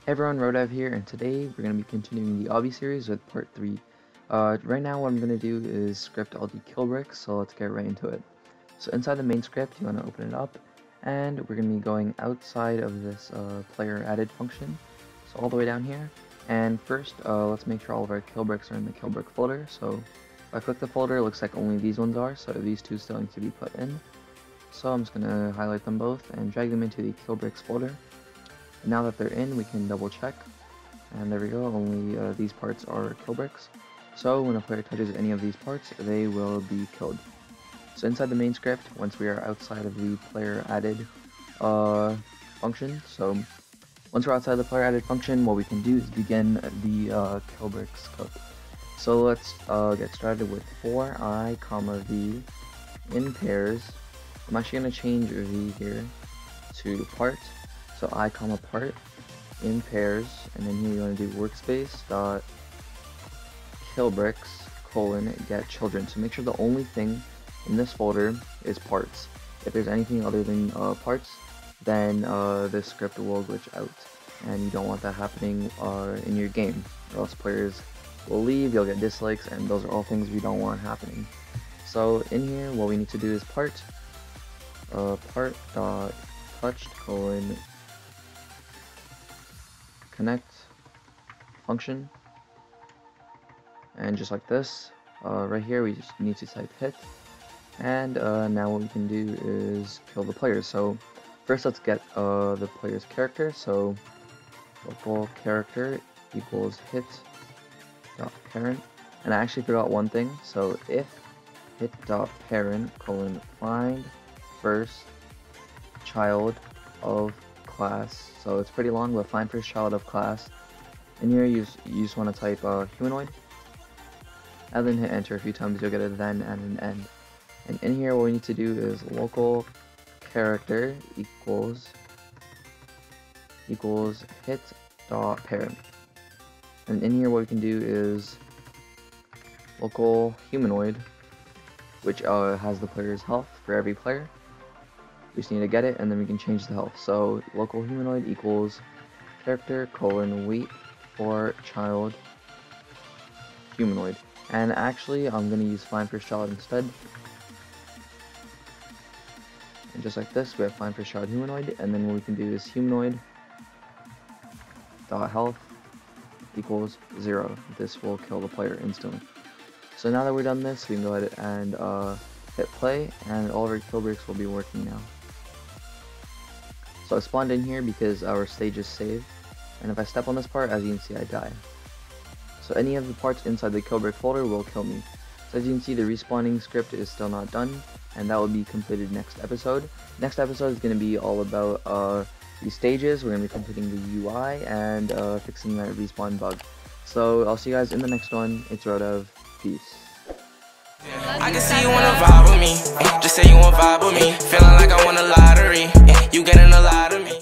Hey everyone, RobloxDev here, and today we're going to be continuing the OBBY series with part 3. Right now what I'm going to do is script all the KillBricks, so let's get right into it. So inside the main script, you want to open it up, and we're going to be going outside of this player added function, so all the way down here. And first, let's make sure all of our KillBricks are in the KillBrick folder. So if I click the folder, it looks like only these ones are, so these two still need to be put in. So I'm just going to highlight them both and drag them into the KillBricks folder. Now that they're in, we can double check, and there we go, only these parts are KillBricks. So when a player touches any of these parts, they will be killed. So inside the main script, once we are outside of the player added function, so once we're outside the player added function, what we can do is begin the KillBricks code. So let's get started with for I, v in pairs. I'm actually going to change v here to part. So I, part in pairs, and then here you want to do workspace dot KillBricks get children. So make sure the only thing in this folder is parts. If there's anything other than parts, then this script will glitch out, and you don't want that happening in your game, or else players will leave, you'll get dislikes, and those are all things we don't want happening. So in here, what we need to do is part dot touched connect function, and just like this, right here we just need to type hit, and now what we can do is kill the players. So first let's get the player's character, so local character equals hit dot parent, and I actually forgot one thing, so if hit dot parent find first child of class, so it's pretty long, but find first child of class. In here you just want to type humanoid, and then hit enter a few times, you'll get a then and an end. And in here what we need to do is local character equals hit dot parent, and in here what we can do is local humanoid, which has the player's health for every player. We just need to get it, and then we can change the health. So local humanoid equals character wait for child humanoid. And actually, I'm going to use find first child instead. And just like this, we have find first child humanoid, and then what we can do is humanoid dot health equals 0. This will kill the player instantly. So now that we're done this, we can go ahead and hit play, and all of our KillBricks will be working now. So I spawned in here because our stage is saved, and if I step on this part, as you can see, I die. So any of the parts inside the KillBrick folder will kill me. So as you can see, the respawning script is still not done, and that will be completed next episode. Next episode is going to be all about the stages. We're going to be completing the UI and fixing that respawn bug. So I'll see you guys in the next one. It's RobloxDev. Peace. I can see you wanna vibe with me. Just say you wanna vibe with me. Feeling like I won a lottery. You getting a lot.